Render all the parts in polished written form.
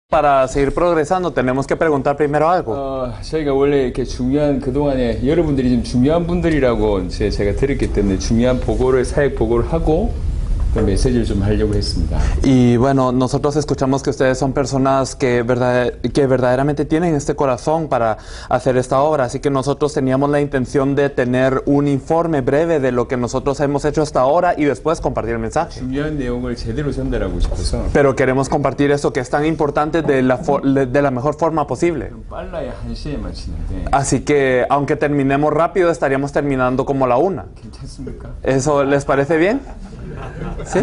Para seguir progresando tenemos que preguntar primero algo. 저희가 원래 이렇게 중요한 그동안에 여러분들이 좀 중요한 분들이라고 이제 제가 들었기 때문에 중요한 보고를 사역 보고를 하고 그 메시지를 좀 하려고 했습니다. Y bueno, nosotros escuchamos que ustedes son personas que verdaderamente tienen este corazón para hacer esta obra, así que nosotros teníamos la intención de tener un informe breve de lo que nosotros hemos hecho hasta ahora y después compartir el mensaje. 중요한 내용을 제대로 전달하고 싶어서 Pero queremos compartir esto que es tan importante de la mejor forma posible. 좀 빨라야 1시에 마치는데 Así que aunque terminemos rápido, estaríamos terminando como la 1. 괜찮습니까? ¿Eso les parece bien? ¿Sí?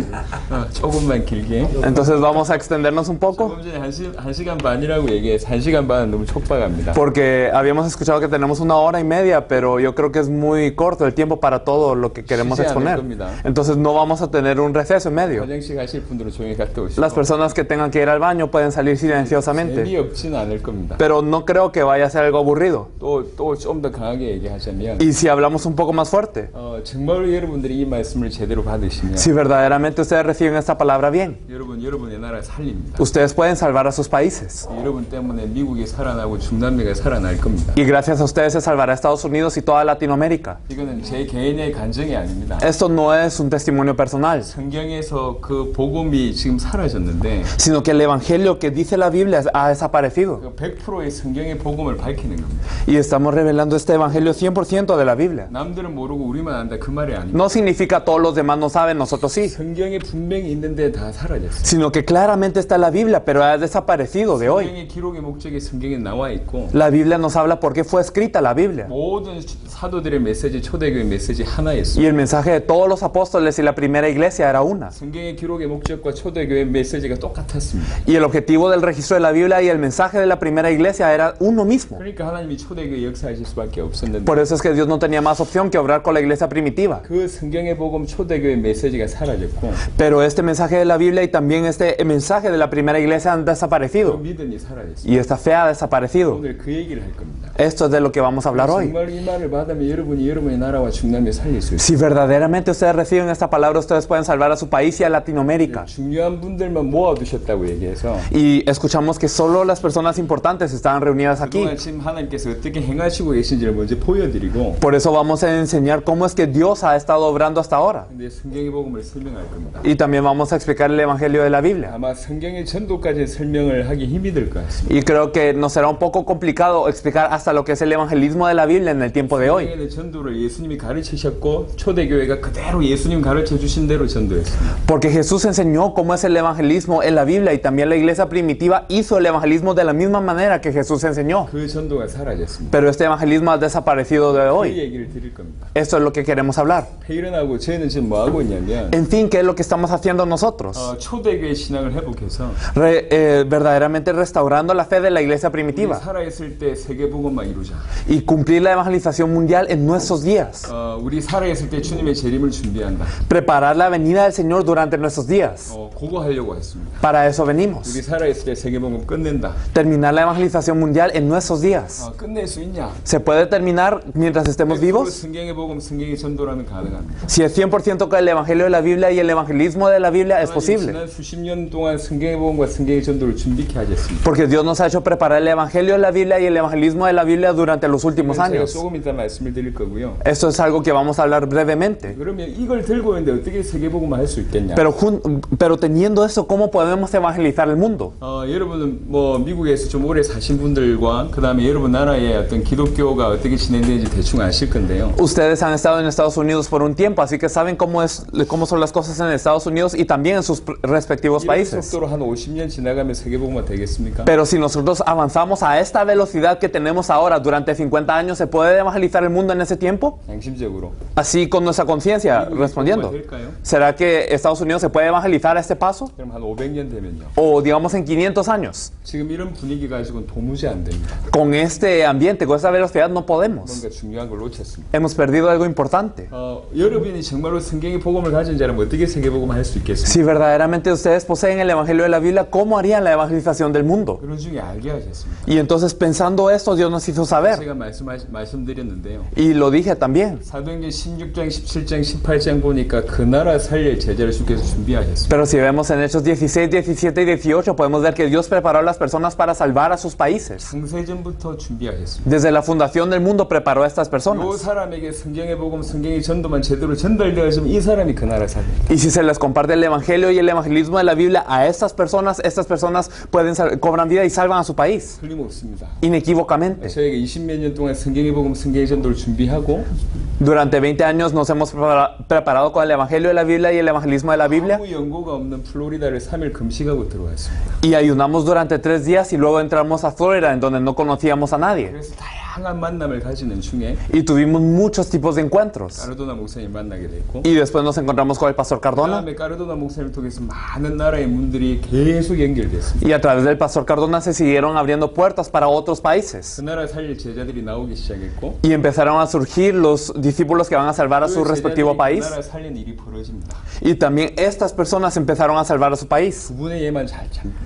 조금만 길게. Entonces vamos a extendernos un poco. 조금 전에 1시간 반이라고 얘기해서 1시간 반은 너무 촉박합니다. Porque habíamos escuchado que tenemos 1 hora y media, pero yo creo que es muy corto el tiempo para todo lo que queremos 쉬지 않을 exponer. 겁니다. Entonces no vamos a tener un receso en medio. 화장실 가실 분들은 조용히 갔다 오시고 Las personas que tengan que ir al baño pueden salir silenciosamente. 재미없지는 않을 겁니다. Pero no creo que vaya a ser algo aburrido. 또 좀 더 강하게 얘기하자면 Y si hablamos un poco más fuerte, 정말로 여러분들이 이 말씀을 제대로 받으시면 si verdaderamente ustedes reciben esta palabra bien, 여러분의 나라 살립니다. ustedes pueden salvar a sus países. 여러분 때문에 미국이 살아나고 중남미가 살아날 겁니다. Y gracias a ustedes se salvará Estados Unidos y toda Latinoamérica. 이거는 제 개인의 간증이 아닙니다. Esto no es un testimonio personal, 성경에서 그 복음이 지금 사라졌는데 sino que el evangelio que dice la Biblia ha desaparecido. 그 100%의 성경의 복음을 밝히는 겁니다. Y estamos revelando este evangelio 100% de la Biblia. 남들은 모르고 우리만 안다 그 말이 아닙니다. No significa todos los demás no saben, nosotros sí. 성경에 분명히 있는데 다 사라졌어요. Sino que claramente está en la Biblia, pero ha desaparecido de hoy. 성경의 기록의 목적이 성경에 나와 있고 La Biblia nos habla por qué fue escrita la Biblia. 모든 사도들의 메시지, 초대교회 메시지 Y 하나였어요. el mensaje de todos los apóstoles y la primera iglesia era una. 성경의 기록의 목적과 초대교회 메시지가 똑같았습니다. Y el objetivo del registro de la Biblia y el mensaje de la primera iglesia era uno mismo. 그러니까 하나님이 초대교회 역사하실 수밖에 없었는데 Por eso es que Dios no tenía más opción que obrar con la iglesia primitiva. 그 성경의 복음 초대교회 메시지가 사라졌고 Pero este mensaje de la Biblia y también este mensaje de la primera iglesia han 그 desaparecido. 믿음이 사라졌어요. Y esta fe ha desaparecido. 오늘 그 얘기를 할 겁니다. Esto es de lo que vamos a hablar hoy. 정말 이 말을 받으면 여러분이 여러분의 나라와 중남미 살릴 수 있어요. Si verdaderamente ustedes reciben esta palabra, ustedes pueden salvar a su país y a Latinoamérica. 중요한 분들만 모아두셨다고 얘기해서 Y escuchamos que solo las personas importantes estaban reunidas aquí. 그동안 지금 하나님께서 어떻게 행하시고 계신지를 먼저 보여드리고 Por eso vamos a enseñar cómo es que Dios ha estado obrando hasta ahora. 근데 성경의 복음을 설명할 겁니다. Y también vamos a explicar el Evangelio de la Biblia. 아마 성경의 전도까지 설명을 하기 힘이 들 것 같습니다. Y creo que nos será un poco complicado explicar hasta lo que es el evangelismo de la Biblia en el tiempo de hoy. 성경의 전도를 예수님이 가르치셨고 초대교회가 그대로 예수님 가르쳐 주신 대로 전도했습니다. Porque Jesús enseñó cómo es el evangelismo en la Biblia y también la iglesia primitiva hizo el evangelismo de la misma manera que Jesús enseñó. 그 전도가 사라졌습니다. Pero este evangelismo ha desaparecido de 그 hoy. 얘기를 드릴 겁니다. Esto es lo que queremos hablar. 페이런하고 저희는 지금 뭐 하고 있냐면 En fin, ¿qué es lo que estamos haciendo nosotros? 초대교회 신앙을 회복해서 Verdaderamente restaurando la fe de la iglesia 우리 primitiva 살아있을 때 세계복음만 이루자. y cumplir la evangelización mundial en nuestros días. 우리 살아있을 때 주님의 재림을 준비한다. Preparar la venida del Señor durante nuestros días. 그거 하려고 했습니다. Para eso venimos. 우리 살아있을 때 세계복음 끝낸다. Terminar la evangelización mundial en nuestros días. 끝낼 수 있냐? ¿Se puede terminar mientras estemos vivos? 성경의 복음, 성경의 전도라면 가능합니다. Si es 100% con el evangelio de la Biblia y el evangelismo de la Biblia es posible. 지난 수십 년 동안 성경의 복음과 성경의 전도를 준비케 하셨습니다. Porque Dios nos ha hecho preparar el evangelio de la Biblia y el evangelismo de la Biblia durante los últimos 제가 años. 조금 이따 말씀을 드릴 거고요. Esto es algo que vamos a hablar brevemente. 그러면 이걸 들고 있는데 어떻게 세계복음을 할 수 있겠냐? Pero teniendo eso, ¿cómo podemos evangelizar el mundo? 여러분은 뭐 미국에서 좀 오래 사신 분들과 그 다음에 여러분 나라의 어떤 기독교가 어떻게 진행되는지 대충 아실 건데요. Ustedes han estado en Estados Unidos por un tiempo, así que saben cómo son las cosas en Estados Unidos y también en sus respectivos 이런 países. 속도로 한 50년 지나가면 세계복음화 되겠습니까? Pero si nosotros avanzamos a esta velocidad que tenemos ahora durante 50 años, ¿se puede evangelizar el mundo en ese tiempo? 양심적으로. Así con nuestra conciencia, respondiendo. 될까요? ¿Será que Estados Unidos se puede evangelizar a este paso? 그럼 한 500년 되면요. O digamos en 500 años. 지금 이런 분위기 가지고는 도무지 안 됩니다. Con este ambiente, con esta velocidad no podemos. 뭔가 중요한 걸 놓쳤습니다. Hemos perdido algo importante. 여러분이 정말로 성경의 복음을 가진 자라면 어떻게 세계복음을 할 수 있겠습니까? Si verdaderamente ustedes poseen el Evangelio de la Biblia, ¿cómo harían la evangelización del mundo? 그런 중에 알게 하셨습니다. Y entonces pensando esto, Dios nos hizo saber. 제가 말씀드렸는데요. Y lo dije también. 사도행전 16장, 17장, 18장 보니까 그 나라 살릴 제자를 주께서 준비하셨습니다. Pero si vemos en Hechos 16, 17 y 18, podemos ver que Dios preparó a las personas para salvar a sus países. 창세전부터 준비하셨습니다. Desde la fundación del mundo preparó a estas 이 personas. 사람에게 성경의 복음, 성경의 전도만 제대로 전달되어지면 이 사람이 그 나라 살립니다. Y si se les comparte el Evangelio y el evangelismo de la Biblia a estas personas pueden cobran vida y salvan a su país. 틀림없습니다. Inequívocamente. 저에게 20몇 년 동안 성경의 복음, 성경의 전도를 준비하고 Durante 20 años nos hemos preparado con el Evangelio de la Biblia y el evangelismo de la Biblia. 아무 연고가 없는 플로리다를 3일 금식하고 들어왔습니다. Y ayunamos durante 3 días y luego entramos a Florida, en donde no conocíamos a nadie. 그래서 다양한 만남을 가지는 중에 Y tuvimos muchos tipos de encuentros. 까르도나 목사님 만나게 됐고 Y después nos encontramos con el pastor Cardona. 그다음에 까르도나 목사님을 통해서 많은 나라의 문들이 계속 연결됐습니다. Y a través del pastor Cardona se siguieron abriendo puertas para otros países. 그 나라 살릴 제자들이 나오기 시작했고 Y empezaron a surgir los discípulos que van a salvar a su 그 respectivo 제자들이 그 país. 나라 살린 일이 벌어집니다. Y también estas personas empezaron a salvar a su país. 두 분의 예만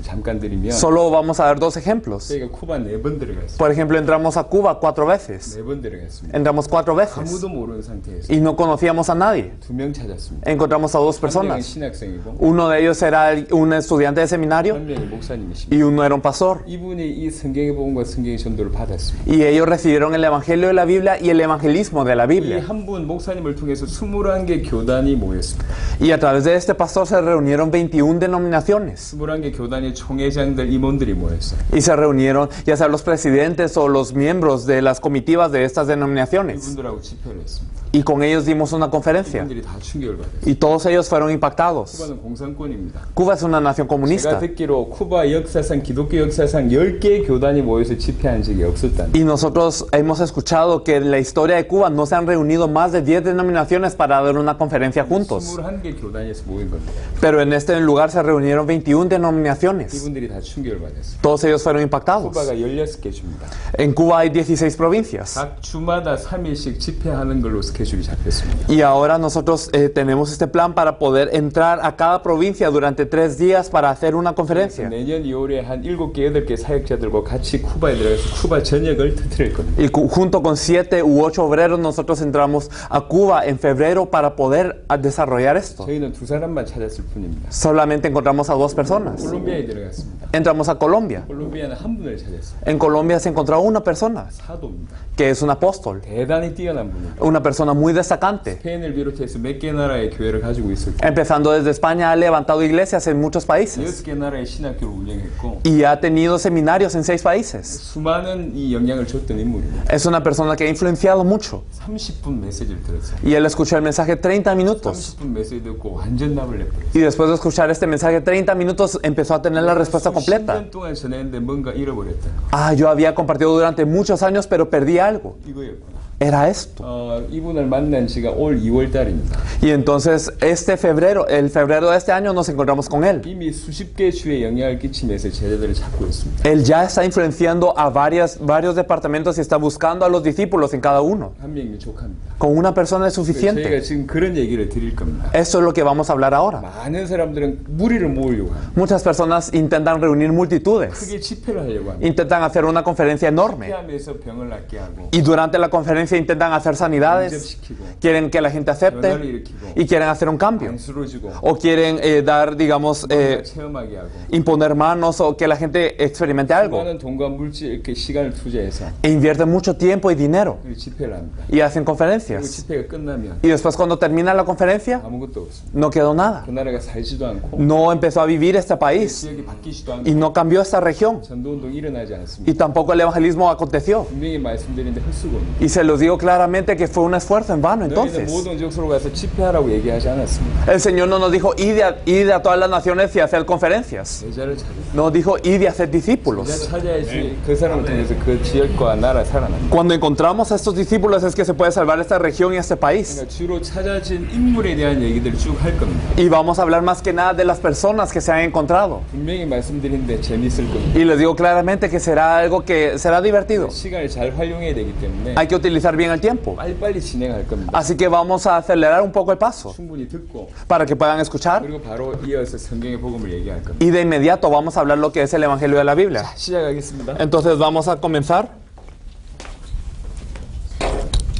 잠깐 드리면 Solo vamos a dar 2 ejemplos. 저희가 쿠바 4번 들어갔습니다. Por ejemplo, entramos a Cuba 4 veces. 4번 들어갔습니다. Entramos 4 veces. 아무도 모르는 상태에서 Y no conocíamos a nadie. 2명 찾았습니다. Encontramos a 2 한 명은 personas. 신학생이고 Uno de ellos era un estudiante de seminario 한 명이 목사님이십니다. y uno era un pastor. 이분이 이 성경의 복음과 성경의 전도를 받았습니다. Y ellos recibieron el Evangelio de la Biblia y el evangelismo de la 이 Biblia. 한 분 목사님을 통해서 21개 교단이 모였습니다. Y a través de este pastor se reunieron 21 denominaciones. 21개 교단의 총회장들, 임원들이 모였어요. Y se reunieron ya sea los presidentes o los miembros de las comitivas de estas denominaciones. 이분들하고 집회를 했습니다. Y con ellos dimos una conferencia. 이분들이 다 충격을 받았어요. Y todos ellos fueron impactados. 쿠바는 공산권입니다. Cuba es una nación 제가 comunista. 듣기로 쿠바 역사상, 기독교 역사상 10개의 교단이 모여서 집회한 적이 없었다는 Y nosotros hemos escuchado que en la historia de Cuba no se han reunido más de 10 denominaciones para dar una conferencia juntos. 21개 교단에서 모인 겁니다. Pero en este lugar se reunieron 21 denominaciones. 이분들이 다 충격을 받았어요. Todos ellos fueron impactados. 쿠바가 16개 주입니다. En Cuba hay 16 provincias. 각 주마다 3일씩 집회하는 걸로 스케줄이 잡혔습니다. Y ahora nosotros tenemos este plan para poder entrar a cada provincia durante 3 días para hacer una conferencia. 내년 2월에 한 7개, 8개 사역자들과 같이 쿠바에 들어가서 쿠바 전역을 터뜨릴 겁니다. Y junto con 7 u 8 obreros nosotros entramos a Cuba en febrero para poder desarrollar esto. 저희는 2사람만 찾았을 뿐입니다. Solamente encontramos a 2 personas. 콜롬비아에 들어갔습니다. Entramos a Colombia. 콜롬비아는 한 분을 찾았습니다. En Colombia se encontró una persona 사도입니다. que es un apóstol, 대단히 뛰어난 분입니다. una persona muy destacante. 스페인을 비롯해서 몇 개 나라의 교회를 가지고 있었고 Empezando desde España, ha levantado iglesias en muchos países 6개 나라의 신학교를 운영했고 y ha tenido seminarios en 6 países. 수많은 이 영향을 줬던 인물입니다. Es una persona que ha influenciado mucho. 30분 메시지를 들었어요. Y él escuchó el mensaje 30 minutos. 30분 메시지 듣고 완전 답을 내버렸어요. Y después de escuchar este mensaje 30 minutos, empezó a tener la respuesta completa. 10년 동안 전했는데 뭔가 잃어버렸다. Ah, yo había compartido durante muchos años, pero perdí algo. 이거였구나. Era esto. 이분을 만난 지가 올 2월 달입니다. Y entonces, el febrero de este año, nos encontramos con él. 이미 수십 개 주에 영향을 끼치면서 제자들을 찾고 있습니다. Él ya está influenciando a varios departamentos y está buscando a los discípulos en cada uno. 한 명이 족합니다. Con una persona es 저희가 suficiente. 지금 그런 얘기를 드릴 겁니다. Eso es lo que vamos a hablar ahora. 많은 사람들은 무리를 모으려고 합니다. Muchas personas intentan reunir multitudes. 크게 집회를 하려고 합니다. Intentan hacer una conferencia enorme. 집회하면서 병을 낫게 하고 Y durante la conferencia intentan hacer sanidades. 인접시키고 Quieren que la gente acepte y quieren hacer un cambio. 안쓰러지고 O quieren dar, digamos, 체험하게 하고 imponer manos o que la gente experimente algo. 많은 돈과 물질 이렇게 시간을 투자해서 E invierten mucho tiempo y dinero 그리고 집회를 합니다. y hacen 그리고 conferencias. 집회가 끝나면 Y después cuando termina la conferencia, 아무것도 없습니다. no quedó nada. 그 나라가 살지도 않고 No empezó a vivir este país 지역이 바뀌지도 않고 y no cambió esta región. 전도운동이 일어나지 않습니다. Y tampoco el evangelismo aconteció. 분명히 말씀드리는데 헛수고입니다. Y se los digo claramente que fue un esfuerzo en vano 너희는 entonces. 모든 족속으로 가서 집회하라고 얘기하지 않았습니다. El Señor no nos dijo id a todas las naciones y hacer conferencias. 제자를 찾으라. Nos dijo id y hacer 제자 discípulos. 찾아야지 그 사람을 통해서 그 지역과 나라 살아납니다. Cuando encontramos a estos discípulos es que se puede salvar esta región y este país. 그러니까 주로 찾아진 인물에 대한 얘기들을 쭉 할 겁니다. Y vamos a hablar más que nada de las personas que se han encontrado. 분명히 말씀드리는데 재밌을 겁니다. Y les digo claramente que será algo que será divertido. 시간을 잘 활용해야 되기 때문에 Hay que utilizar aprovechar bien el tiempo. 빨리빨리 진행할 겁니다. Así que vamos a acelerar un poco el paso 충분히 듣고 para que puedan escuchar. 그리고 바로 이어서 성경의 복음을 얘기할 겁니다. Y de inmediato vamos a hablar lo que es el Evangelio de la Biblia. 시작하겠습니다. Entonces vamos a comenzar.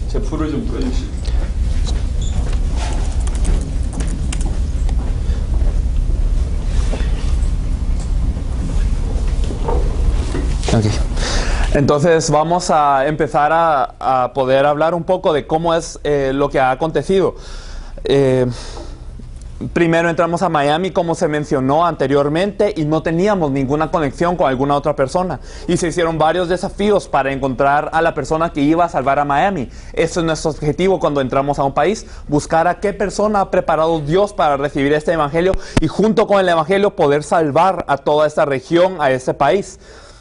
제 불을 좀 꺼주시고. Okay. Entonces vamos a empezar a poder hablar un poco de cómo es lo que ha acontecido. Primero entramos a Miami, como se mencionó anteriormente, y no teníamos ninguna conexión con alguna otra persona. Y se hicieron varios desafíos para encontrar a la persona que iba a salvar a Miami. Ese es nuestro objetivo cuando entramos a un país, buscar a qué persona ha preparado Dios para recibir este evangelio y junto con el evangelio poder salvar a toda esta región, a este país.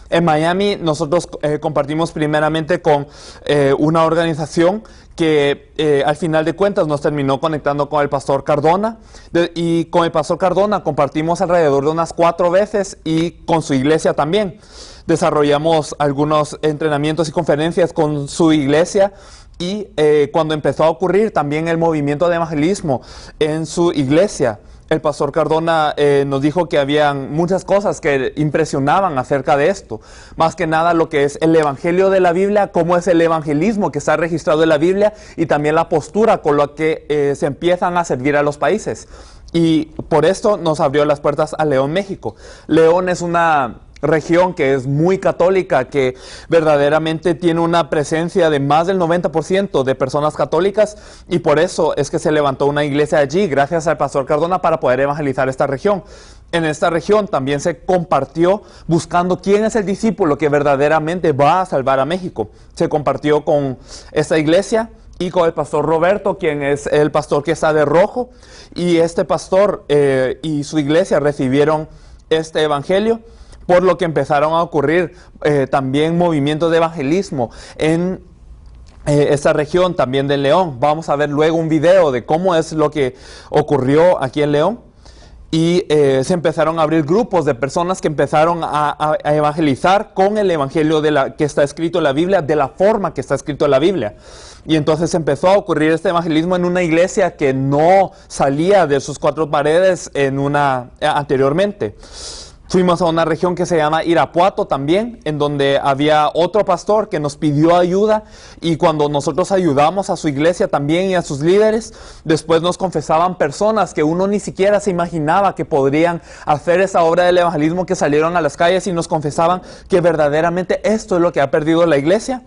En Miami nosotros compartimos primeramente con una organización que al final de cuentas nos terminó conectando con el pastor Cardona, y con el pastor Cardona compartimos alrededor de unas 4 veces y con su iglesia también. Desarrollamos algunos entrenamientos y conferencias con su iglesia y cuando empezó a ocurrir también el movimiento de evangelismo en su iglesia, el pastor Cardona nos dijo que habían muchas cosas que impresionaban acerca de esto. Más que nada lo que es el evangelio de la Biblia, cómo es el evangelismo que está registrado en la Biblia y también la postura con la que se empiezan a servir a los países. Y por esto nos abrió las puertas a León, México. León es una región que es muy católica, que verdaderamente tiene una presencia de más del 90% de personas católicas, y por eso es que se levantó una iglesia allí, gracias al pastor Cardona, para poder evangelizar esta región. En esta región también se compartió buscando quién es el discípulo que verdaderamente va a salvar a México. Se compartió con esta iglesia y con el pastor Roberto, quien es el pastor que está de rojo, y este pastor y su iglesia recibieron este evangelio, por lo que empezaron a ocurrir también movimientos de evangelismo en esta región también de León. Vamos a ver luego un video de cómo es lo que ocurrió aquí en León. Y se empezaron a abrir grupos de personas que empezaron a evangelizar con el evangelio que está escrito en la Biblia, de la forma que está escrito en la Biblia. Y entonces empezó a ocurrir este evangelismo en una iglesia que no salía de sus 4 paredes anteriormente. Fuimos a una región que se llama Irapuato también, en donde había otro pastor que nos pidió ayuda, y cuando nosotros ayudamos a su iglesia también y a sus líderes, después nos confesaban personas que uno ni siquiera se imaginaba que podrían hacer esa obra del evangelismo, que salieron a las calles y nos confesaban que verdaderamente esto es lo que ha perdido la iglesia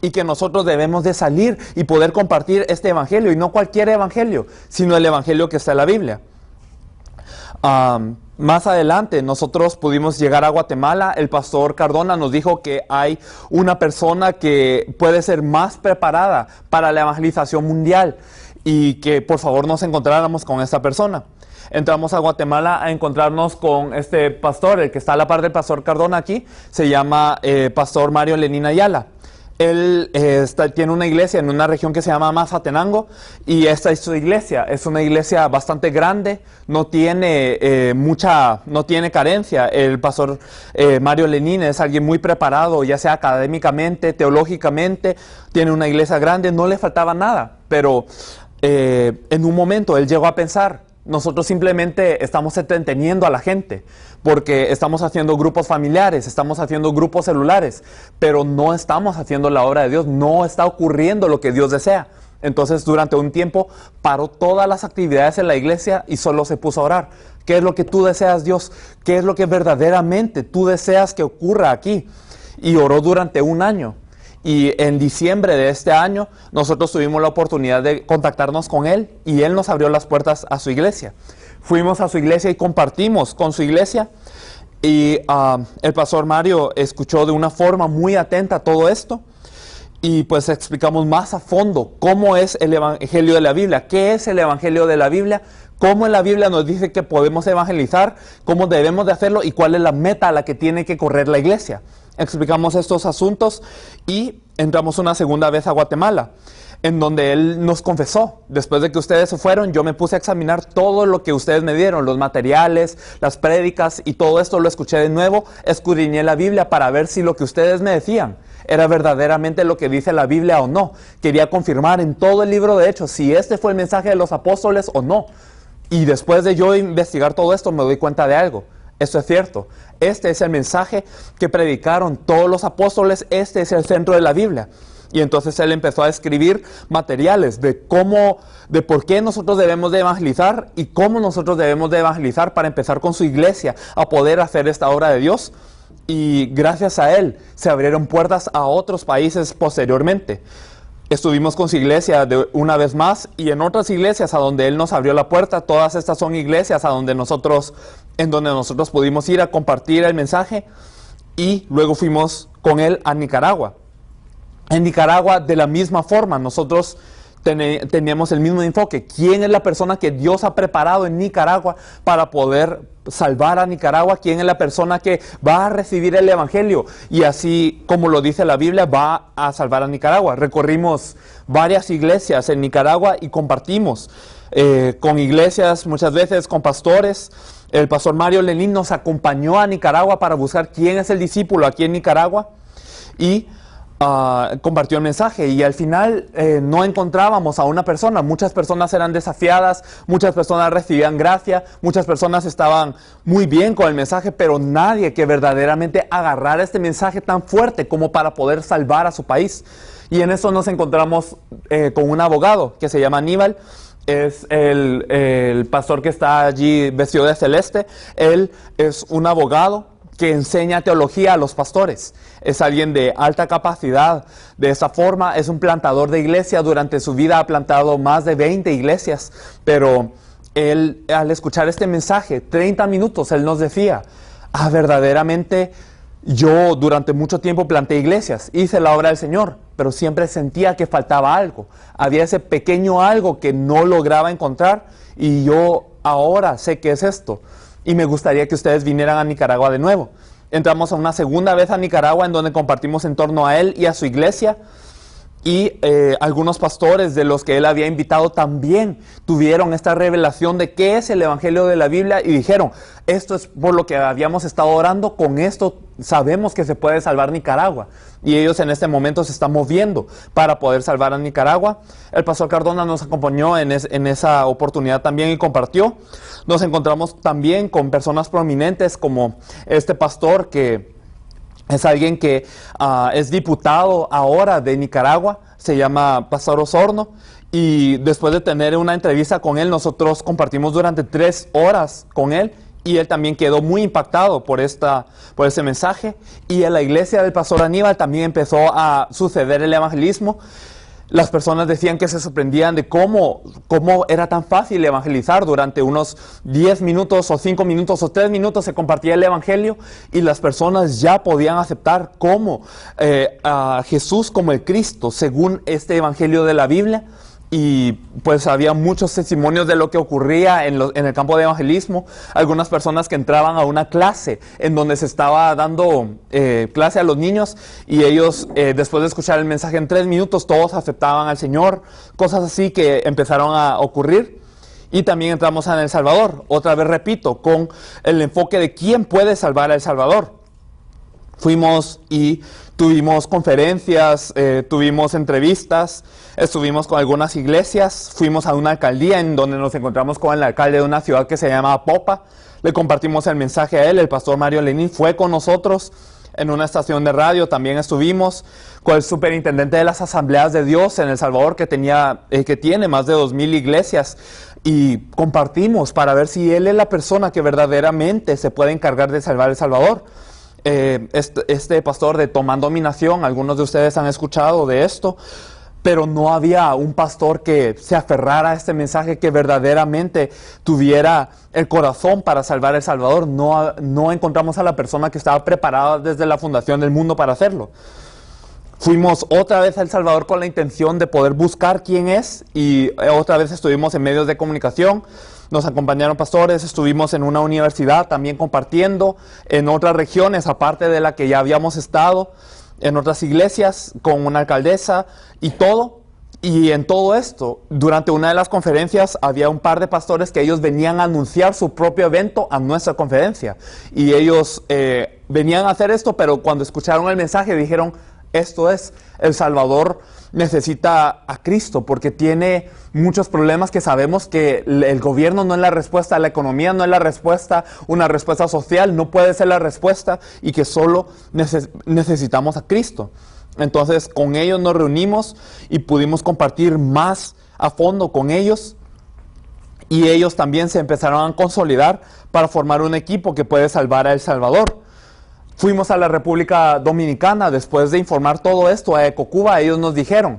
y que nosotros debemos de salir y poder compartir este evangelio, y no cualquier evangelio, sino el evangelio que está en la Biblia. Más adelante nosotros pudimos llegar a Guatemala. El pastor Cardona nos dijo que hay una persona que puede ser más preparada para la evangelización mundial y que por favor nos encontráramos con esta persona. Entramos a Guatemala a encontrarnos con este pastor, el que está a la par del pastor Cardona aquí, se llama pastor Mario Lenín Ayala. Él tiene una iglesia en una región que se llama Mazatenango, y esta es su iglesia. Es una iglesia bastante grande, no tiene carencia. El pastor Mario Lenín es alguien muy preparado, ya sea académicamente, teológicamente, tiene una iglesia grande, no le faltaba nada. Pero en un momento él llegó a pensar: nosotros simplemente estamos entreteniendo a la gente, porque estamos haciendo grupos familiares, estamos haciendo grupos celulares, pero no estamos haciendo la obra de Dios, no está ocurriendo lo que Dios desea. Entonces, durante un tiempo paró todas las actividades en la iglesia y solo se puso a orar. ¿Qué es lo que tú deseas, Dios? ¿Qué es lo que verdaderamente tú deseas que ocurra aquí? Y oró durante 1 año. Y en diciembre de este año nosotros tuvimos la oportunidad de contactarnos con él, y él nos abrió las puertas a su iglesia. Fuimos a su iglesia y compartimos con su iglesia, y el pastor Mario escuchó de una forma muy atenta todo esto, y pues explicamos más a fondo cómo es el evangelio de la Biblia, qué es el evangelio de la Biblia, cómo en la Biblia nos dice que podemos evangelizar, cómo debemos de hacerlo y cuál es la meta a la que tiene que correr la iglesia. Explicamos estos asuntos y entramos una segunda vez a Guatemala. en donde él nos confesó: después de que ustedes se fueron, yo me puse a examinar todo lo que ustedes me dieron, los materiales, las prédicas, y todo esto lo escuché de nuevo, escudriñé la Biblia para ver si lo que ustedes me decían era verdaderamente lo que dice la Biblia o no. Quería confirmar en todo el libro de Hechos si este fue el mensaje de los apóstoles o no. Y después de yo investigar todo esto, me doy cuenta de algo. Esto es cierto. Este es el mensaje que predicaron todos los apóstoles. Este es el centro de la Biblia. Y entonces él empezó a escribir materiales de por qué nosotros debemos de evangelizar y cómo nosotros debemos de evangelizar para empezar con su iglesia a poder hacer esta obra de Dios. Y gracias a él se abrieron puertas a otros países posteriormente. Estuvimos con su iglesia una vez más, y en otras iglesias a donde él nos abrió la puerta. Todas estas son iglesias en donde nosotros pudimos ir a compartir el mensaje. Y luego fuimos con él a Nicaragua. En Nicaragua, de la misma forma, nosotros teníamos el mismo enfoque. ¿Quién es la persona que Dios ha preparado en Nicaragua para poder salvar a Nicaragua? ¿Quién es la persona que va a recibir el evangelio y así, como lo dice la Biblia, va a salvar a Nicaragua? Recorrimos varias iglesias en Nicaragua y compartimos con iglesias, muchas veces con pastores. El pastor Mario Lenín nos acompañó a Nicaragua para buscar quién es el discípulo aquí en Nicaragua, y compartió el mensaje, y al final no encontrábamos a una persona. Muchas personas eran desafiadas, muchas personas recibían gracia, muchas personas estaban muy bien con el mensaje, pero nadie que verdaderamente agarrara este mensaje tan fuerte como para poder salvar a su país. Y en eso nos encontramos con un abogado que se llama Aníbal. Es el pastor que está allí vestido de celeste. Él es un abogado que enseña teología a los pastores. Es alguien de alta capacidad. De esa forma, es un plantador de iglesia. Durante su vida ha plantado más de 20 iglesias. Pero él, al escuchar este mensaje, 30 minutos, él nos decía: verdaderamente yo durante mucho tiempo planté iglesias, hice la obra del Señor, pero siempre sentía que faltaba algo. Había ese pequeño algo que no lograba encontrar, y yo ahora sé que es esto. Y me gustaría que ustedes vinieran a Nicaragua de nuevo. Entramos a una segunda vez a Nicaragua, en donde compartimos en torno a él y a su iglesia. Y algunos pastores de los que él había invitado también tuvieron esta revelación de qué es el Evangelio de la Biblia, y dijeron: esto es por lo que habíamos estado orando, con esto sabemos que se puede salvar Nicaragua. Y ellos en este momento se están moviendo para poder salvar a Nicaragua. El pastor Cardona nos acompañó en esa oportunidad también y compartió. Nos encontramos también con personas prominentes como este pastor, que es alguien que es diputado ahora de Nicaragua. Se ese Pastor Osorno. Y después de tener una entrevista con él, nosotros compartimos durante 3 horas con él. Y él también quedó muy impactado por ese mensaje. Y en la iglesia del pastor Aníbal también empezó a suceder el evangelismo. Las personas decían que se sorprendían de cómo era tan fácil evangelizar. Durante unos 10 minutos o 5 minutos o 3 minutos se compartía el evangelio, y las personas ya podían aceptar a Jesús como el Cristo según este evangelio de la Biblia. Y pues había muchos testimonios de lo que ocurría en el campo de evangelismo. Algunas personas que entraban a una clase en donde se estaba dando clase a los niños, y ellos después de escuchar el mensaje en 3 minutos todos aceptaban al Señor. Cosas así que empezaron a ocurrir. Y también entramos en El Salvador, otra vez repito, con el enfoque de quién puede salvar a El Salvador. Fuimos y tuvimos conferencias, tuvimos entrevistas, estuvimos con algunas iglesias, fuimos a una alcaldía en donde nos encontramos con el alcalde de una ciudad que se llama Popa. Le compartimos el mensaje a él. El pastor Mario Lenín fue con nosotros en una estación de radio. También estuvimos con el superintendente de las Asambleas de Dios en El Salvador, que tiene más de 2,000 iglesias, y compartimos para ver si él es la persona que verdaderamente se puede encargar de salvar El Salvador. Este pastor de Tomando Mi Nación, algunos de ustedes han escuchado de esto, pero no había un pastor que se aferrara a este mensaje, que verdaderamente tuviera el corazón para salvar El Salvador. No encontramos a la persona que estaba preparada desde la fundación del mundo para hacerlo. Fuimos otra vez a El Salvador con la intención de poder buscar quién es, y otra vez estuvimos en medios de comunicación. Nos acompañaron pastores, estuvimos en una universidad también compartiendo, en otras regiones aparte de la que ya habíamos estado, en otras iglesias con una alcaldesa y todo. Y en todo esto, durante una de las conferencias había un par de pastores que ellos venían a anunciar su propio evento a nuestra conferencia. Y ellos venían a hacer esto, pero cuando escucharon el mensaje dijeron, esto es, El Salvador necesita a Cristo porque tiene muchos problemas que sabemos que el gobierno no es la respuesta, la economía no es la respuesta, una respuesta social no puede ser la respuesta y que solo necesitamos a Cristo. Entonces con ellos nos reunimos y pudimos compartir más a fondo con ellos y ellos también se empezaron a consolidar para formar un equipo que puede salvar a El Salvador. Fuimos a la República Dominicana después de informar todo esto a Ecocuba. Ellos nos dijeron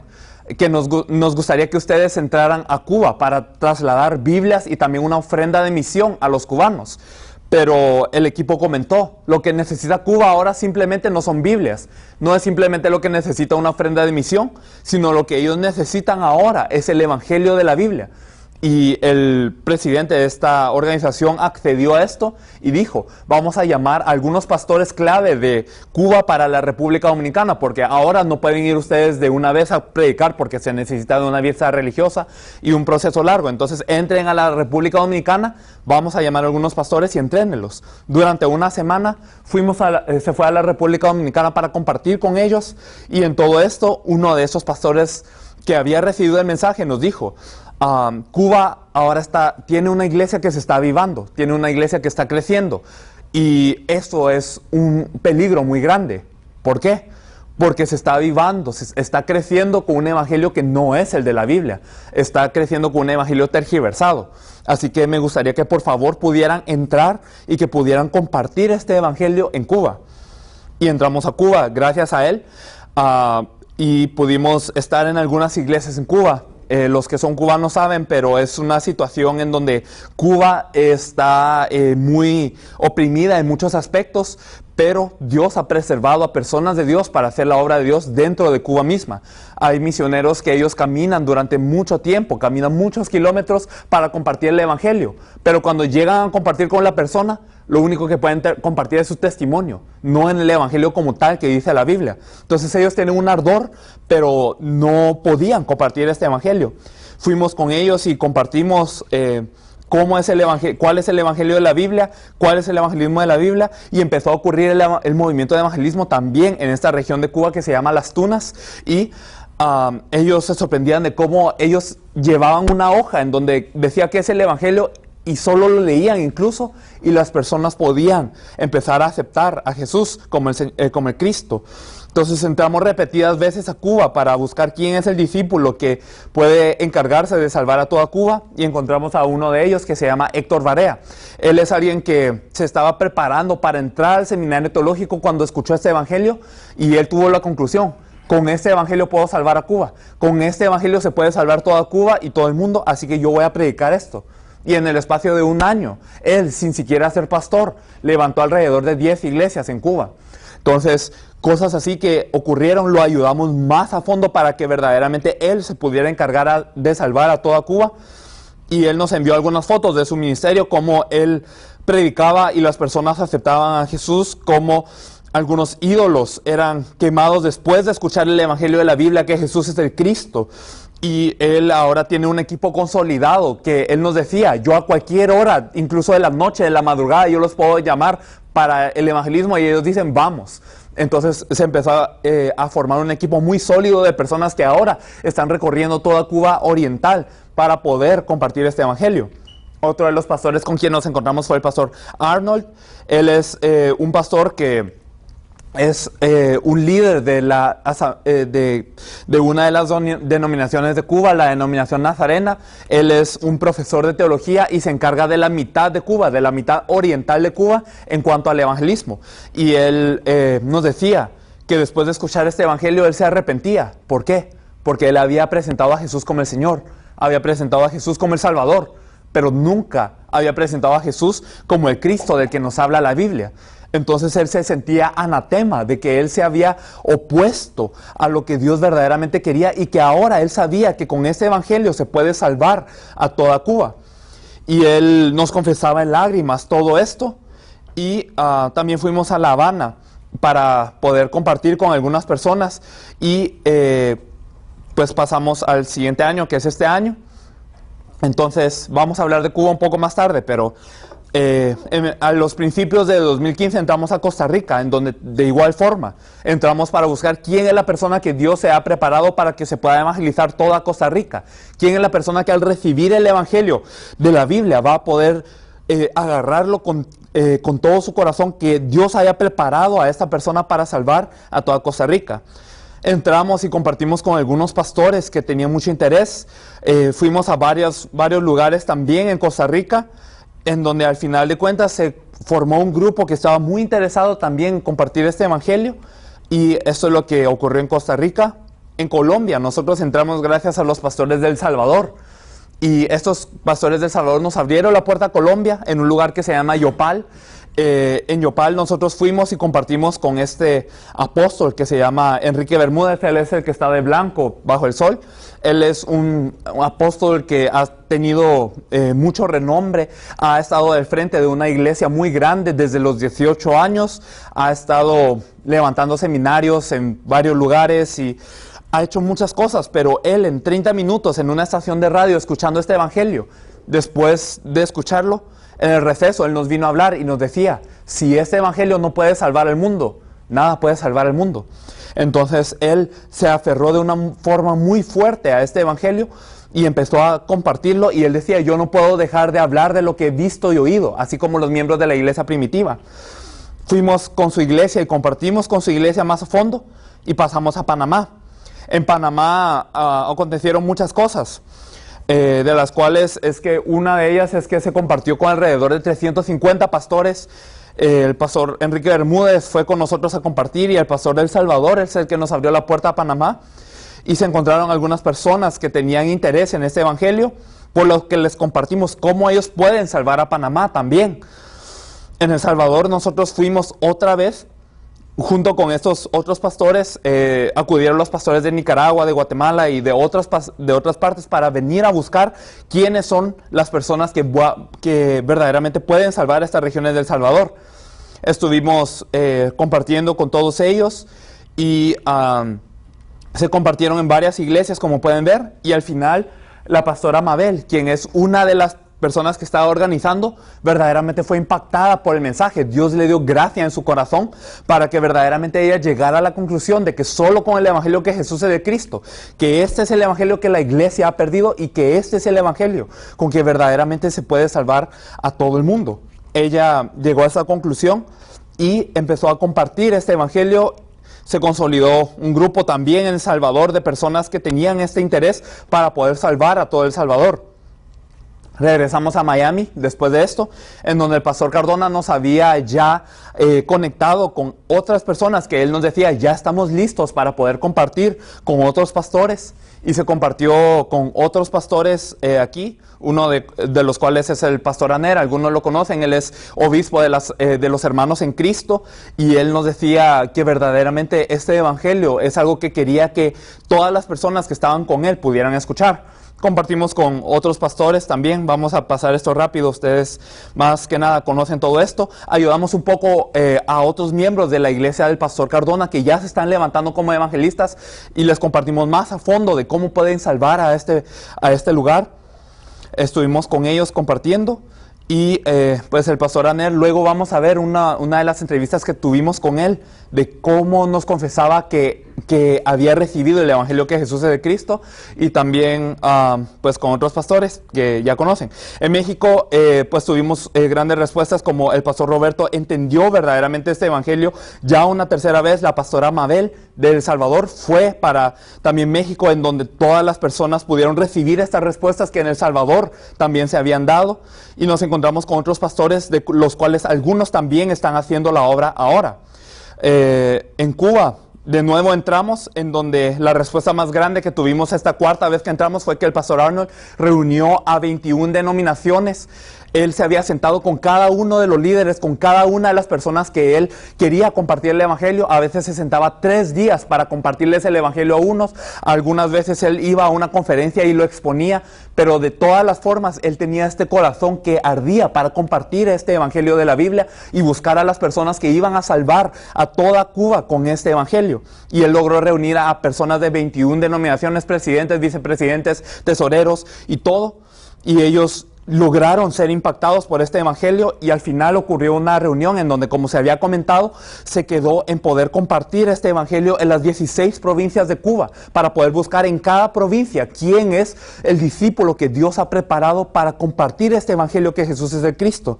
que nos gustaría que ustedes entraran a Cuba para trasladar Biblias y también una ofrenda de misión a los cubanos. Pero el equipo comentó, lo que necesita Cuba ahora simplemente no son Biblias, no es simplemente lo que necesita una ofrenda de misión, sino lo que ellos necesitan ahora es el Evangelio de la Biblia. Y el presidente de esta organización accedió a esto y dijo, vamos a llamar a algunos pastores clave de Cuba para la República Dominicana, porque ahora no pueden ir ustedes de una vez a predicar porque se necesita de una visa religiosa y un proceso largo. Entonces entren a la República Dominicana, vamos a llamar a algunos pastores y entrénenlos. Durante una semana se fue a la República Dominicana para compartir con ellos y en todo esto uno de esos pastores que había recibido el mensaje nos dijo, Cuba ahora tiene una iglesia que se está avivando, tiene una iglesia que está creciendo y eso es un peligro muy grande. ¿Por qué? Porque se está avivando, se está creciendo con un evangelio que no es el de la Biblia, está creciendo con un evangelio tergiversado. Así que me gustaría que por favor pudieran entrar y que pudieran compartir este evangelio en Cuba. Y entramos a Cuba gracias a él y pudimos estar en algunas iglesias en Cuba. Los que son cubanos saben, pero es una situación en donde Cuba está muy oprimida en muchos aspectos, pero Dios ha preservado a personas de Dios para hacer la obra de Dios dentro de Cuba misma. Hay misioneros que ellos caminan durante mucho tiempo, caminan muchos kilómetros para compartir el evangelio, pero cuando llegan a compartir con la persona, lo único que pueden compartir es su testimonio, no en el evangelio como tal que dice la Biblia. Entonces ellos tienen un ardor, pero no podían compartir este evangelio. Fuimos con ellos y compartimos cómo es el evangelio, cuál es el evangelio de la Biblia, cuál es el evangelismo de la Biblia, y empezó a ocurrir el movimiento de evangelismo también en esta región de Cuba que se llama Las Tunas, y ellos se sorprendían de cómo ellos llevaban una hoja en donde decía que es el evangelio y solo lo leían incluso, y las personas podían empezar a aceptar a Jesús como el Cristo. Entonces entramos repetidas veces a Cuba para buscar quién es el discípulo que puede encargarse de salvar a toda Cuba, y encontramos a uno de ellos que se llama Héctor Barea. Él es alguien que se estaba preparando para entrar al seminario teológico cuando escuchó este evangelio, y él tuvo la conclusión: con este evangelio puedo salvar a Cuba, con este evangelio se puede salvar toda Cuba y todo el mundo, así que yo voy a predicar esto. Y en el espacio de un año, él, sin siquiera ser pastor, levantó alrededor de 10 iglesias en Cuba. Entonces, cosas así que ocurrieron, lo ayudamos más a fondo para que verdaderamente él se pudiera encargar de salvar a toda Cuba. Y él nos envió algunas fotos de su ministerio, cómo él predicaba y las personas aceptaban a Jesús, cómo algunos ídolos eran quemados después de escuchar el evangelio de la Biblia, que Jesús es el Cristo. Y él ahora tiene un equipo consolidado que él nos decía, yo a cualquier hora, incluso de la noche, de la madrugada, yo los puedo llamar para el evangelismo, y ellos dicen, vamos. Entonces se empezó a formar un equipo muy sólido de personas que ahora están recorriendo toda Cuba oriental para poder compartir este evangelio. Otro de los pastores con quien nos encontramos fue el pastor Arnold. Él es un pastor que es un líder de una de las denominaciones de Cuba, la denominación nazarena. Él es un profesor de teología y se encarga de la mitad de Cuba, de la mitad oriental de Cuba en cuanto al evangelismo. Y él nos decía que después de escuchar este evangelio él se arrepentía. ¿Por qué? Porque él había presentado a Jesús como el Señor, había presentado a Jesús como el Salvador, pero nunca había presentado a Jesús como el Cristo del que nos habla la Biblia. Entonces él se sentía anatema de que él se había opuesto a lo que Dios verdaderamente quería, y que ahora él sabía que con este evangelio se puede salvar a toda Cuba. Y él nos confesaba en lágrimas todo esto, y también fuimos a La Habana para poder compartir con algunas personas, y pues pasamos al siguiente año, que es este año. Entonces vamos a hablar de Cuba un poco más tarde, pero a los principios de 2015 entramos a Costa Rica, en donde de igual forma entramos para buscar quién es la persona que Dios se ha preparado para que se pueda evangelizar toda Costa Rica, quién es la persona que al recibir el evangelio de la Biblia va a poder agarrarlo con todo su corazón, que Dios haya preparado a esta persona para salvar a toda Costa Rica. Entramos y compartimos con algunos pastores que tenían mucho interés. Fuimos a varios lugares también en Costa Rica, en donde al final de cuentas se formó un grupo que estaba muy interesado también en compartir este evangelio, y esto es lo que ocurrió en Costa Rica. En Colombia nosotros entramos gracias a los pastores del Salvador, y estos pastores del Salvador nos abrieron la puerta a Colombia en un lugar que se llama Yopal. En Yopal nosotros fuimos y compartimos con este apóstol que se llama Enrique Bermúdez. Él es el que está de blanco bajo el sol. Él es un apóstol que ha tenido mucho renombre, ha estado al frente de una iglesia muy grande desde los 18 años, ha estado levantando seminarios en varios lugares y ha hecho muchas cosas, pero él en 30 minutos en una estación de radio escuchando este evangelio, después de escucharlo, en el receso, él nos vino a hablar y nos decía, si este evangelio no puede salvar el mundo, nada puede salvar el mundo. Entonces él se aferró de una forma muy fuerte a este evangelio y empezó a compartirlo, y él decía, yo no puedo dejar de hablar de lo que he visto y oído, así como los miembros de la iglesia primitiva. Fuimos con su iglesia y compartimos con su iglesia más a fondo y pasamos a Panamá. En Panamá acontecieron muchas cosas. De las cuales es que una de ellas es que se compartió con alrededor de 350 pastores. El pastor Enrique Bermúdez fue con nosotros a compartir, y el pastor del Salvador es el que nos abrió la puerta a Panamá, y se encontraron algunas personas que tenían interés en este evangelio, por lo que les compartimos cómo ellos pueden salvar a Panamá también. En El Salvador nosotros fuimos otra vez junto con estos otros pastores. Acudieron los pastores de Nicaragua, de Guatemala y de otras partes para venir a buscar quiénes son las personas que verdaderamente pueden salvar estas regiones del Salvador. Estuvimos compartiendo con todos ellos, y se compartieron en varias iglesias, como pueden ver, y al final la pastora Mabel, quien es una de las personas que estaba organizando, verdaderamente fue impactada por el mensaje. Dios le dio gracia en su corazón para que verdaderamente ella llegara a la conclusión de que solo con el evangelio que Jesús es de Cristo, que este es el evangelio que la iglesia ha perdido, y que este es el evangelio con que verdaderamente se puede salvar a todo el mundo. Ella llegó a esa conclusión y empezó a compartir este evangelio. Se consolidó un grupo también en El Salvador de personas que tenían este interés para poder salvar a todo El Salvador. Regresamos a Miami después de esto, en donde el pastor Cardona nos había ya conectado con otras personas que él nos decía, ya estamos listos para poder compartir con otros pastores, y se compartió con otros pastores aquí, uno de los cuales es el pastor Aner. Algunos lo conocen, él es obispo de los hermanos en Cristo, y él nos decía que verdaderamente este evangelio es algo que quería que todas las personas que estaban con él pudieran escuchar. Compartimos con otros pastores también. Vamos a pasar esto rápido, ustedes más que nada conocen todo esto. Ayudamos un poco a otros miembros de la iglesia del pastor Cardona que ya se están levantando como evangelistas, y les compartimos más a fondo de cómo pueden salvar a este lugar. Estuvimos con ellos compartiendo, y pues el pastor Aner, luego vamos a ver una de las entrevistas que tuvimos con él, de cómo nos confesaba que había recibido el evangelio que Jesús es de Cristo, y también pues con otros pastores que ya conocen. En México pues tuvimos grandes respuestas, como el pastor Roberto entendió verdaderamente este evangelio ya una tercera vez. La pastora Mabel de El Salvador fue para también México, en donde todas las personas pudieron recibir estas respuestas que en El Salvador también se habían dado, y nos encontramos con otros pastores, de los cuales algunos también están haciendo la obra ahora. En Cuba, de nuevo entramos, en donde la respuesta más grande que tuvimos esta cuarta vez que entramos fue que el pastor Arnold reunió a 21 denominaciones Él se había sentado con cada uno de los líderes, con cada una de las personas que él quería compartir el evangelio. A veces se sentaba 3 días para compartirles el evangelio a unos. Algunas veces él iba a una conferencia y lo exponía, pero de todas las formas él tenía este corazón que ardía para compartir este evangelio de la Biblia y buscar a las personas que iban a salvar a toda Cuba con este evangelio. Y él logró reunir a personas de 21 denominaciones, presidentes, vicepresidentes, tesoreros y todo. Y ellos lograron ser impactados por este evangelio, y al final ocurrió una reunión en donde, como se había comentado, se quedó en poder compartir este evangelio en las 16 provincias de Cuba, para poder buscar en cada provincia quién es el discípulo que Dios ha preparado para compartir este evangelio que Jesús es el Cristo.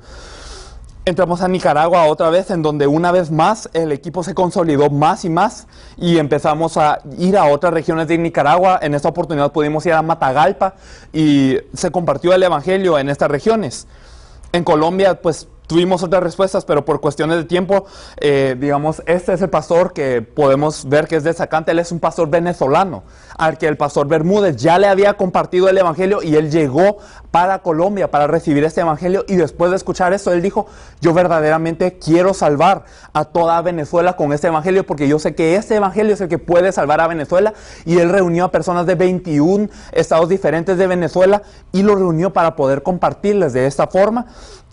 Entramos a Nicaragua otra vez, en donde una vez más el equipo se consolidó más y más, y empezamos a ir a otras regiones de Nicaragua. En esta oportunidad pudimos ir a Matagalpa y se compartió el evangelio en estas regiones. En Colombia, pues tuvimos otras respuestas, pero por cuestiones de tiempo, digamos, este es el pastor que podemos ver que es de Zacante. Él es un pastor venezolano, al que el pastor Bermúdez ya le había compartido el evangelio, y él llegó para Colombia para recibir este evangelio, y después de escuchar esto, él dijo: yo verdaderamente quiero salvar a toda Venezuela con este evangelio, porque yo sé que este evangelio es el que puede salvar a Venezuela. Y él reunió a personas de 21 estados diferentes de Venezuela, y lo reunió para poder compartirles de esta forma.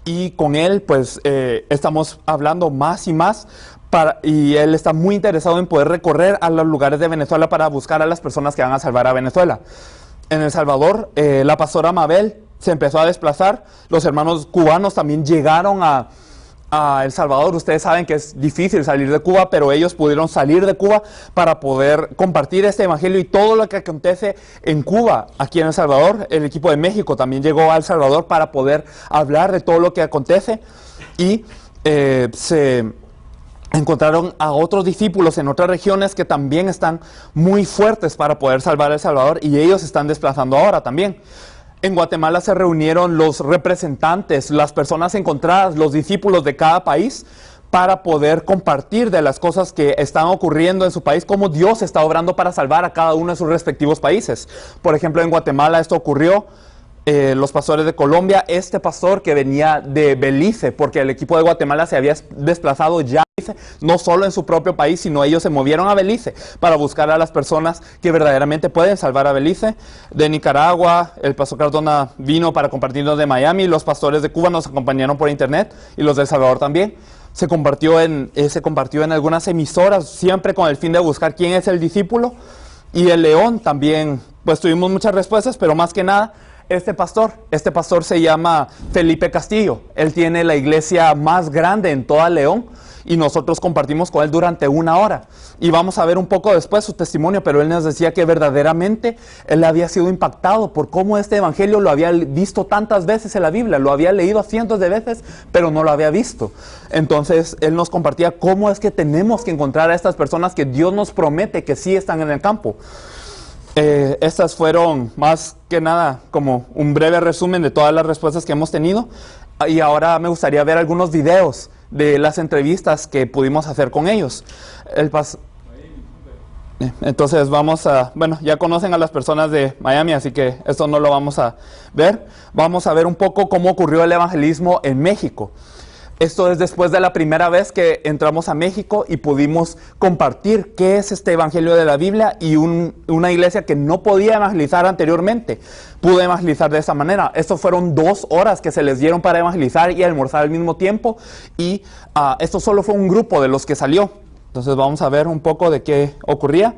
Y con él, pues, estamos hablando más y más, y él está muy interesado en poder recorrer a los lugares de Venezuela para buscar a las personas que van a salvar a Venezuela. En El Salvador, la pastora Mabel se empezó a desplazar. Los hermanos cubanos también llegaron a El Salvador. Ustedes saben que es difícil salir de Cuba, pero ellos pudieron salir de Cuba para poder compartir este evangelio y todo lo que acontece en Cuba, aquí en El Salvador. El equipo de México también llegó a El Salvador para poder hablar de todo lo que acontece, y se encontraron a otros discípulos en otras regiones que también están muy fuertes para poder salvar a El Salvador, y ellos se están desplazando ahora también. En Guatemala se reunieron los representantes, las personas encontradas, los discípulos de cada país, para poder compartir de las cosas que están ocurriendo en su país, cómo Dios está obrando para salvar a cada uno de sus respectivos países. Por ejemplo, en Guatemala esto ocurrió. Los pastores de Colombia, este pastor que venía de Belice, porque el equipo de Guatemala se había desplazado ya, no solo en su propio país, sino ellos se movieron a Belice para buscar a las personas que verdaderamente pueden salvar a Belice. De Nicaragua, el pastor Cardona vino para compartirnos de Miami. Los pastores de Cuba nos acompañaron por internet, y los de El Salvador también. Se compartió en algunas emisoras, siempre con el fin de buscar quién es el discípulo. Y el León también, pues tuvimos muchas respuestas, pero más que nada, este pastor se llama Felipe Castillo. Él tiene la iglesia más grande en toda León, y nosotros compartimos con él durante 1 hora. Y vamos a ver un poco después su testimonio, pero él nos decía que verdaderamente él había sido impactado por cómo este evangelio lo había visto tantas veces en la Biblia, lo había leído cientos de veces, pero no lo había visto. Entonces él nos compartía cómo es que tenemos que encontrar a estas personas que Dios nos promete que sí están en el campo. Estas fueron más que nada como un breve resumen de todas las respuestas que hemos tenido, y ahora me gustaría ver algunos videos de las entrevistas que pudimos hacer con ellos. Entonces vamos a, bueno, ya conocen a las personas de Miami, así que esto no lo vamos a ver. Vamos a ver un poco cómo ocurrió el evangelismo en México. Esto es después de la primera vez que entramos a México y pudimos compartir qué es este evangelio de la Biblia, y una iglesia que no podía evangelizar anteriormente pudo evangelizar de esa manera. Estos fueron 2 horas que se les dieron para evangelizar y almorzar al mismo tiempo, y esto solo fue un grupo de los que salió. Entonces vamos a ver un poco de qué ocurría.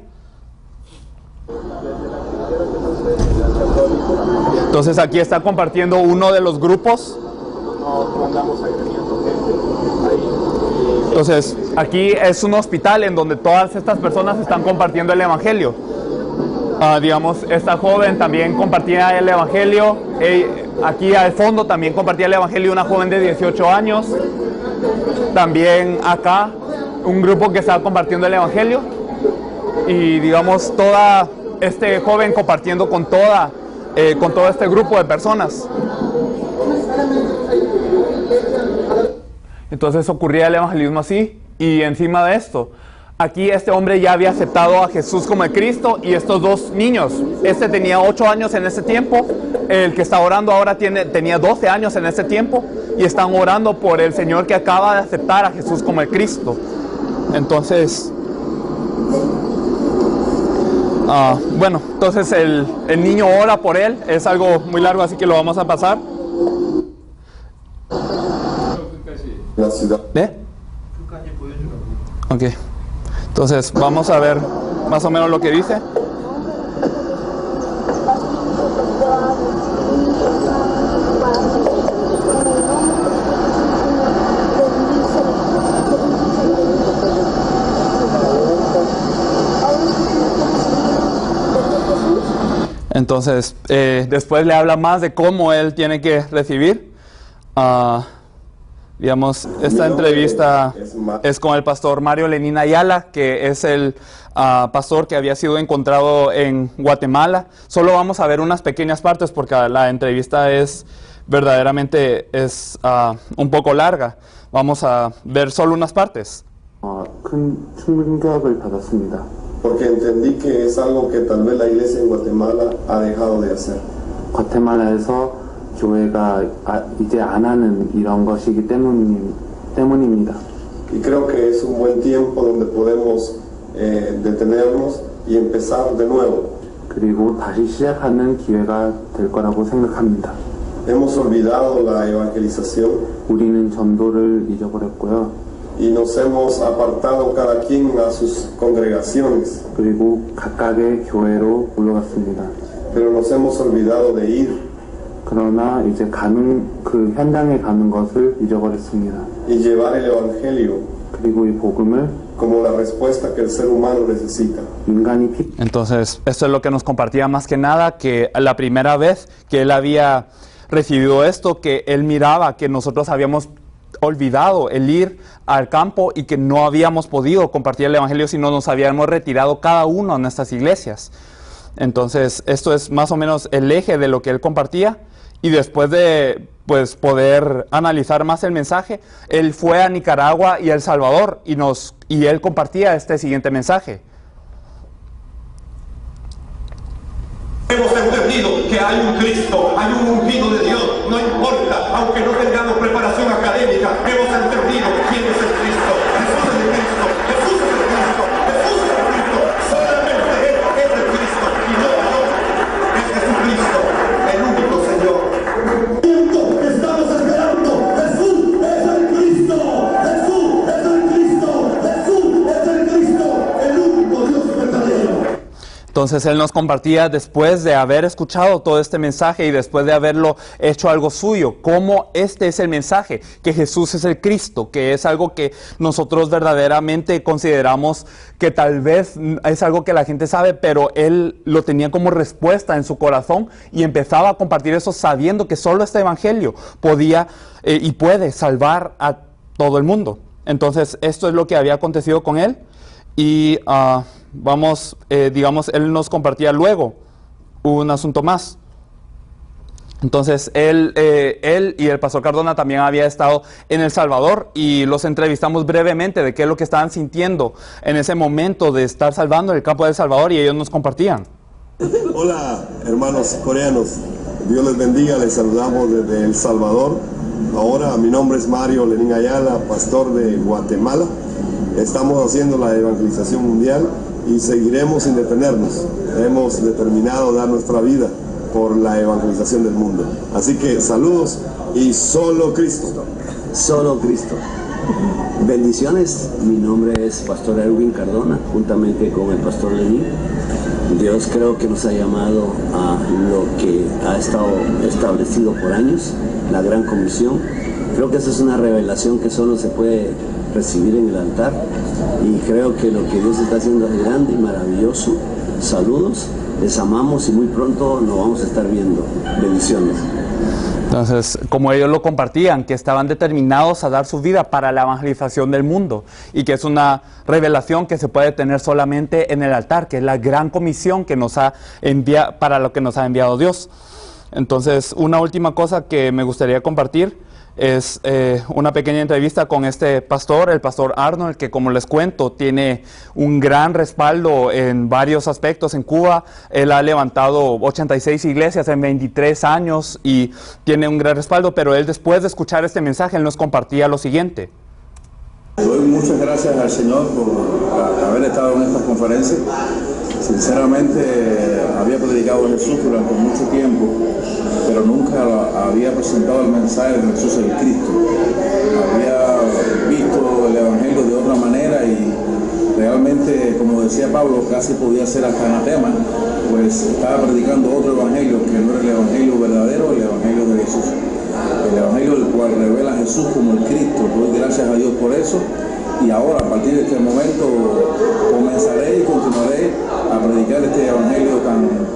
Entonces aquí está compartiendo uno de los grupos. Entonces, aquí es un hospital en donde todas estas personas están compartiendo el evangelio. Digamos, esta joven también compartía el evangelio. Aquí al fondo también compartía el evangelio una joven de 18 años. También acá, un grupo que estaba compartiendo el evangelio. Y digamos, toda este joven compartiendo con todo este grupo de personas. Entonces ocurría el evangelismo así, y encima de esto, Aquí este hombre ya había aceptado a Jesús como el Cristo y estos dos niños, este tenía 8 años en ese tiempo, el que está orando ahora tenía 12 años en ese tiempo y están orando por el Señor que acaba de aceptar a Jesús como el Cristo. Entonces, bueno, entonces el niño ora por él, es algo muy largo así que lo vamos a pasar. La ciudad. Ok, entonces vamos a ver más o menos lo que dice. Entonces, después le habla más de cómo él tiene que recibir. Digamos, esta entrevista es con el pastor Mario Lenín Ayala, que es el pastor que había sido encontrado en Guatemala. Solo vamos a ver unas pequeñas partes porque la entrevista es verdaderamente un poco larga. Vamos a ver solo unas partes. 큰 충격을 받았습니다. Porque entendí que es algo que tal vez la iglesia en Guatemala ha dejado de hacer. 과테말라에서 교회가 이제 안 하는 이런 것이기 때문입니다. Y creo que es un buen tiempo donde podemos detenernos y empezar de nuevo. 그리고 다시 시작하는 기회가 될 거라고 생각합니다. Hemos olvidado la evangelización 우리는 전도를 잊어버렸고요. y nos hemos apartado cada quien a sus congregaciones. 그리고 각각의 교회로 물러갔습니다. Pero nos hemos olvidado de ir 그러나 이제 그 현장에 가는 것을 잊어버렸습니다. y llevar el evangelio 그리고 이 복음을 como la respuesta que el ser humano necesita. 인간이 Entonces, esto es lo que nos compartía más que nada, que la primera vez que él había recibido esto, que él miraba que nosotros habíamos olvidado el ir al campo y que no habíamos podido compartir el evangelio, sino nos habíamos retirado cada uno a nuestras iglesias. Entonces, esto es más o menos el eje de lo que él compartía. Y después de poder analizar más el mensaje, él fue a Nicaragua y a El Salvador y él compartía este siguiente mensaje. Hemos entendido que hay un Cristo, hay un ungido de Dios, no importa, aunque no tengamos preparación académica, hemos entendido quién es el Cristo. Jesús es el Cristo, Jesús es el Cristo, Jesús es el Cristo, solamente Él es el Cristo y no yo, es Jesucristo, el único Señor. Estamos esperando, Jesús es el Cristo, Jesús es el Cristo, Jesús es el Cristo, el único Dios verdadero. Entonces él nos compartía, después de haber escuchado todo este mensaje y después de haberlo hecho algo suyo, cómo este es el mensaje, que Jesús es el Cristo, que es algo que nosotros verdaderamente consideramos que tal vez es algo que la gente sabe, pero él lo tenía como respuesta en su corazón y empezaba a compartir eso sabiendo que solo este evangelio podía y puede salvar a todo el mundo. Entonces esto es lo que había acontecido con él y digamos, él nos compartía luego un asunto más. Entonces, él y el pastor Cardona también había estado en El Salvador y los entrevistamos brevemente de qué es lo que estaban sintiendo en ese momento de estar salvando el campo de El Salvador y ellos nos compartían. Hola, hermanos coreanos. Dios les bendiga. Les saludamos desde El Salvador. Ahora, mi nombre es Mario Lenín Ayala, pastor de Guatemala. Estamos haciendo la evangelización mundial y seguiremos sin detenernos. Hemos determinado dar nuestra vida por la evangelización del mundo. Así que saludos y solo Cristo. Solo Cristo. Bendiciones. Mi nombre es Pastor Erwin Cardona, juntamente con el Pastor Lenín. Dios creo que nos ha llamado a lo que ha estado establecido por años, la Gran Comisión. Creo que esa es una revelación que solo se puede recibir en el altar y creo que lo que Dios está haciendo es grande y maravilloso. Saludos, les amamos y muy pronto nos vamos a estar viendo. Bendiciones. Entonces, como ellos lo compartían, que estaban determinados a dar su vida para la evangelización del mundo y que es una revelación que se puede tener solamente en el altar, que es la gran comisión que nos ha para lo que nos ha enviado Dios. Entonces, una última cosa que me gustaría compartir Es una pequeña entrevista con este pastor, el pastor Arnold, que como les cuento, tiene un gran respaldo en varios aspectos en Cuba. Él ha levantado 86 iglesias en 23 años y tiene un gran respaldo, pero él después de escuchar este mensaje, él nos compartía lo siguiente. Doy muchas gracias al Señor por haber estado en esta conferencia. Sinceramente, había predicado a Jesús durante mucho tiempo, pero nunca había presentado el mensaje de Jesús el Cristo. Había visto el Evangelio de otra manera y realmente, como decía Pablo, casi podía ser hasta anatema, pues estaba predicando otro Evangelio que no era el Evangelio verdadero, el Evangelio de Jesús. El Evangelio del cual revela a Jesús como el Cristo. Doy gracias a Dios por eso. Y ahora, a partir de este momento, comenzaré y continuaré a predicar este Evangelio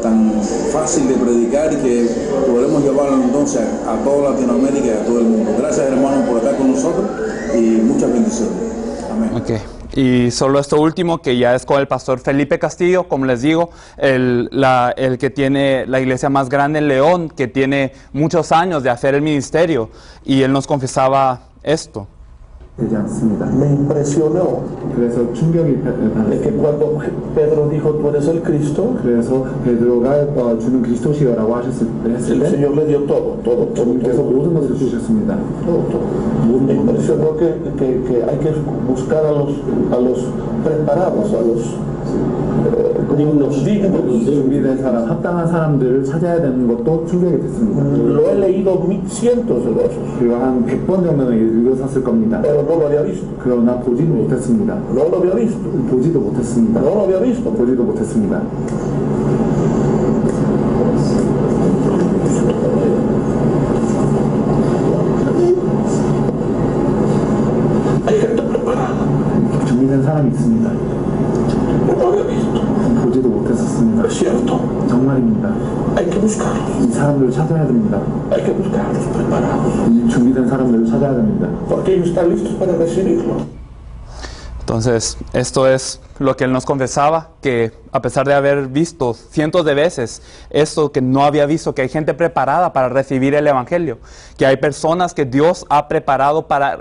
tan fácil de predicar y que podremos llevarlo entonces a toda Latinoamérica y a todo el mundo. Gracias, hermanos, por estar con nosotros y muchas bendiciones. Amén. Okay. Y solo esto último, que ya es con el pastor Felipe Castillo, como les digo, el que tiene la iglesia más grande en León, que tiene muchos años de hacer el ministerio, y él nos confesaba esto. Me impresionó de que cuando Pedro dijo tú eres el Cristo, el Señor le dio todo. Me impresionó que hay que buscar a los preparados, a los dignos. Lo he leído cientos de veces, pero no lo había visto. No lo había visto. Hay gente preparada. No lo había visto. Es cierto. Hay que buscarlos. Hay que buscarlos preparados. Porque ellos están listos para recibirlo. Entonces, esto es lo que él nos confesaba, que a pesar de haber visto cientos de veces esto que no había visto, que hay gente preparada para recibir el Evangelio, que hay personas que Dios ha preparado para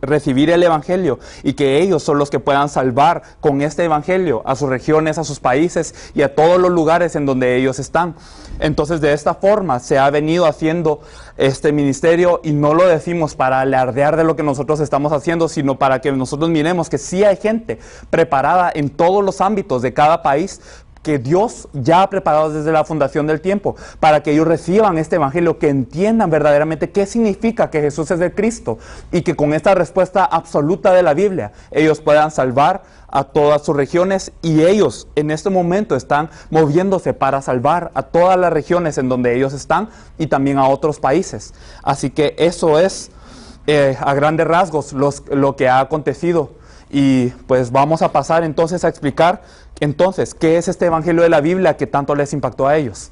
recibir el Evangelio y que ellos son los que puedan salvar con este Evangelio a sus regiones, a sus países y a todos los lugares en donde ellos están. Entonces, de esta forma se ha venido haciendo este ministerio, y no lo decimos para alardear de lo que nosotros estamos haciendo, sino para que nosotros miremos que sí hay gente preparada en todos los ámbitos de cada país, que Dios ya ha preparado desde la fundación del tiempo, para que ellos reciban este Evangelio, que entiendan verdaderamente qué significa que Jesús es el Cristo, y que con esta respuesta absoluta de la Biblia, ellos puedan salvar a todas sus regiones, y ellos en este momento están moviéndose para salvar a todas las regiones en donde ellos están, y también a otros países. Así que eso es a grandes rasgos lo que ha acontecido. Y pues vamos a pasar entonces a explicar entonces qué es este Evangelio de la Biblia que tanto les impactó a ellos.